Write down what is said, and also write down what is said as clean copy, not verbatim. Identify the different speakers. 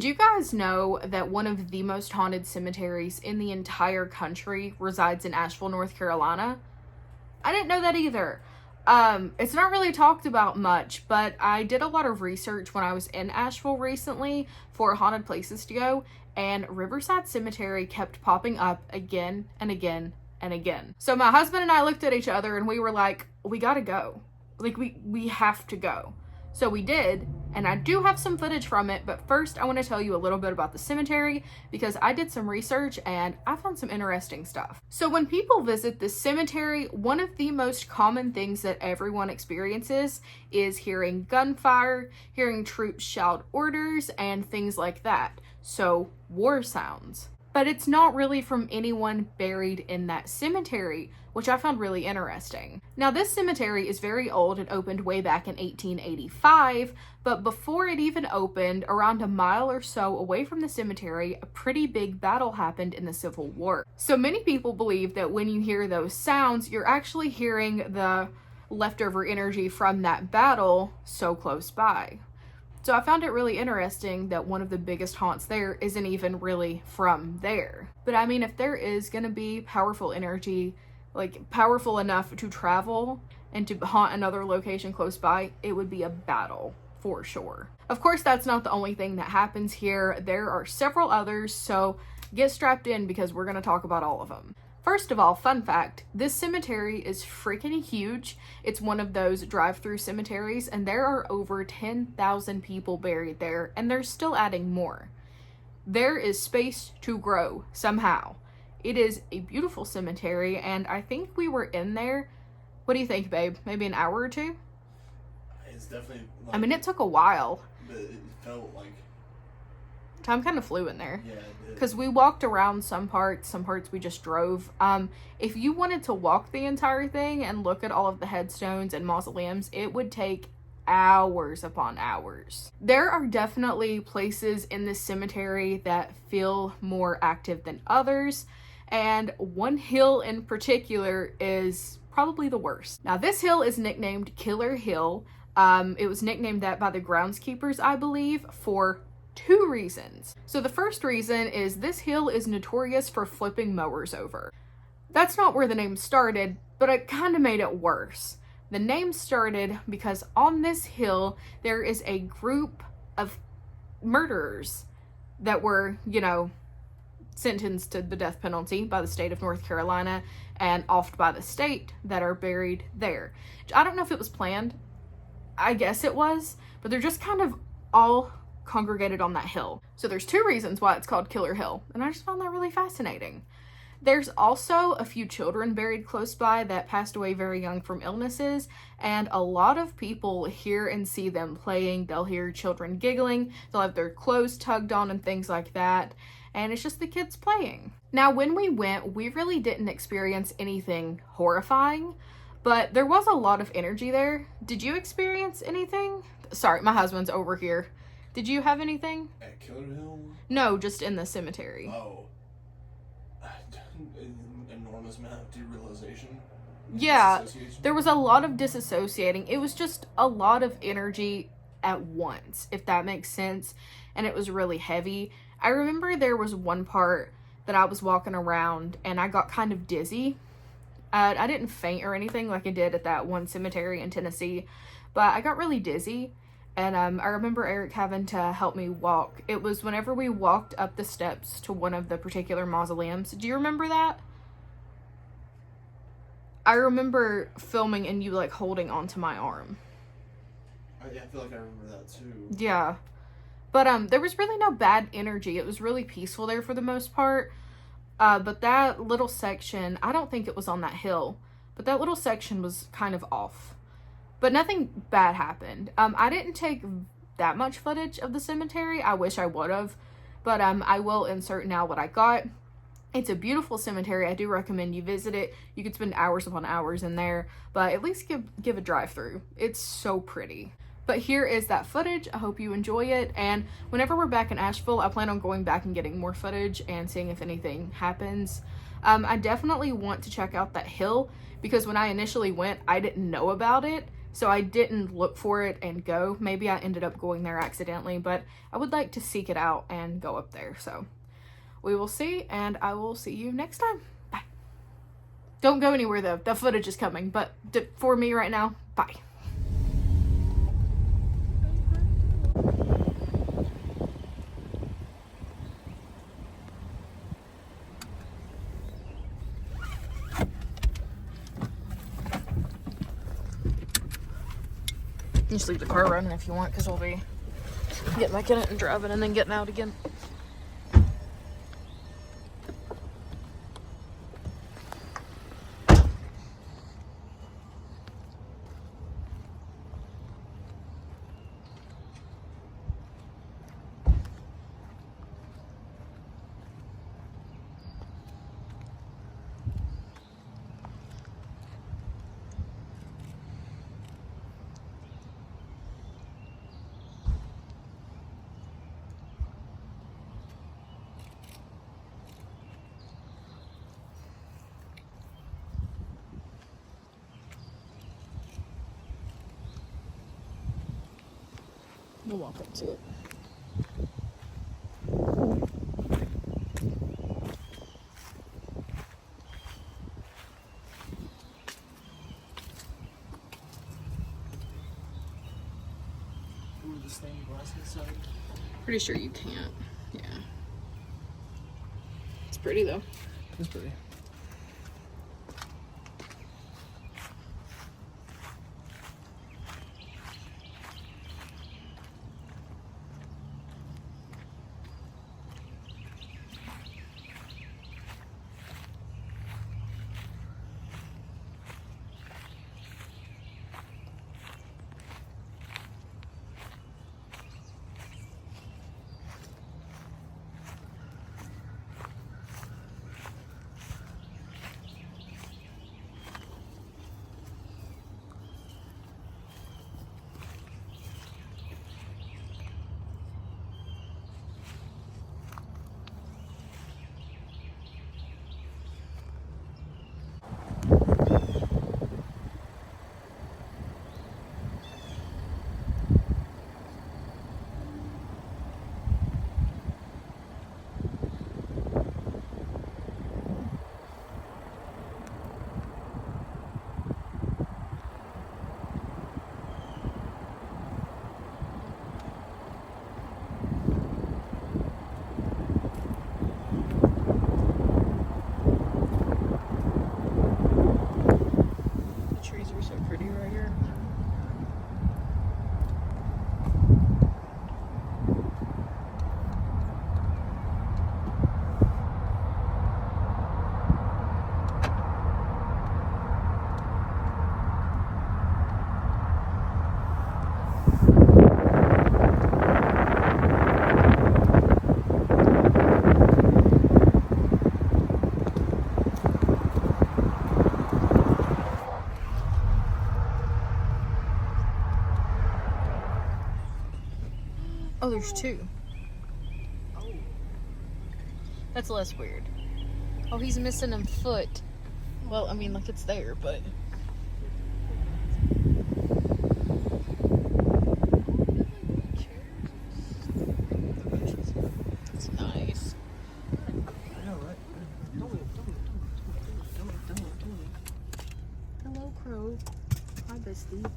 Speaker 1: Did you guys know that one of the most haunted cemeteries in the entire country resides in Asheville, North Carolina? I didn't know that either. It's not really talked about much, but I did a lot of research when I was in Asheville recently for haunted places to go, and Riverside Cemetery kept popping up again and again and again. So my husband and I looked at each other and we were like, we gotta go. Like, we have to go. So we did, and I do have some footage from it, but first I want to tell you a little bit about the cemetery because I did some research and I found some interesting stuff. So when people visit this cemetery, one of the most common things that everyone experiences is hearing gunfire, hearing troops shout orders, and things like that. So war sounds. But it's not really from anyone buried in that cemetery, which I found really interesting. Now, this cemetery is very old. It opened way back in 1885, but before it even opened, around a mile or so away from the cemetery, a pretty big battle happened in the Civil War. So many people believe that when you hear those sounds, you're actually hearing the leftover energy from that battle so close by. So I found it really interesting that one of the biggest haunts there isn't even really from there. But I mean, if there is gonna be powerful energy, like powerful enough to travel and to haunt another location close by, it would be a battle for sure. Of course, that's not the only thing that happens here. There are several others, so get strapped in because we're gonna talk about all of them. First of all, fun fact, this cemetery is freaking huge. It's one of those drive-through cemeteries, and there are over 10,000 people buried there, and they're still adding more. There is space to grow somehow. It is a beautiful cemetery, and I think we were in there. What do you think, babe? Maybe an hour or two?
Speaker 2: It's definitely...
Speaker 1: I mean, it took a while.
Speaker 2: But it felt like...
Speaker 1: Time kind of flew in there.
Speaker 2: Yeah, it did.
Speaker 1: Because we walked around some parts we just drove. If you wanted to walk the entire thing and look at all of the headstones and mausoleums, it would take hours upon hours. There are definitely places in this cemetery that feel more active than others, and one hill in particular is probably the worst. Now, this hill is nicknamed Killer Hill. It was nicknamed that by the groundskeepers, I believe, for two reasons. So the first reason is this hill is notorious for flipping mowers over. That's not where the name started, but it kind of made it worse. The name started because on this hill there is a group of murderers that were, sentenced to the death penalty by the state of North Carolina and offed by the state that are buried there. I don't know if it was planned. I guess it was, but they're just kind of all congregated on that hill. So there's two reasons why it's called Killer Hill, and I just found that really fascinating. There's also a few children buried close by that passed away very young from illnesses, and a lot of people hear and see them playing. They'll hear children giggling, they'll have their clothes tugged on and things like that, and it's just the kids playing. Now, when we went, we really didn't experience anything horrifying, but there was a lot of energy there. Did you experience anything? Sorry, my husband's over here. Did you have anything?
Speaker 2: At Killer Hill?
Speaker 1: No, just in the cemetery.
Speaker 2: Oh. Enormous amount of derealization.
Speaker 1: Yeah, there was a lot of disassociating. It was just a lot of energy at once, if that makes sense. And it was really heavy. I remember there was one part that I was walking around and I got kind of dizzy. I didn't faint or anything like I did at that one cemetery in Tennessee, but I got really dizzy. And I remember Eric having to help me walk. It was whenever we walked up the steps to one of the particular mausoleums. Do you remember that? I remember filming and you holding onto my arm.
Speaker 2: I feel like I remember that too.
Speaker 1: Yeah. But there was really no bad energy. It was really peaceful there for the most part. But that little section, I don't think it was on that hill, but that little section was kind of off. But nothing bad happened. I didn't take that much footage of the cemetery. I wish I would have. But I will insert now what I got. It's a beautiful cemetery. I do recommend you visit it. You could spend hours upon hours in there. But at least give a drive through. It's so pretty. But here is that footage. I hope you enjoy it. And whenever we're back in Asheville, I plan on going back and getting more footage and seeing if anything happens. I definitely want to check out that hill because when I initially went, I didn't know about it. so I didn't look for it and go. Maybe I ended up going there accidentally, but I would like to seek it out and go up there. So we will see, and I will see you next time. Bye. Don't go anywhere though. The footage is coming, but for me right now, bye. You just leave the car running if you want, because we'll be getting back in it and driving and then getting out again. We'll walk up to it.
Speaker 2: Ooh, the stained glass inside.
Speaker 1: Pretty sure you can't. Yeah. It's pretty though.
Speaker 2: It's pretty.
Speaker 1: Oh, there's two. Oh. That's less weird. Oh, he's missing a foot. Well, I mean, like, it's there, but... It's nice.
Speaker 2: I know, right?
Speaker 1: Hello, Crow. Hi, bestie.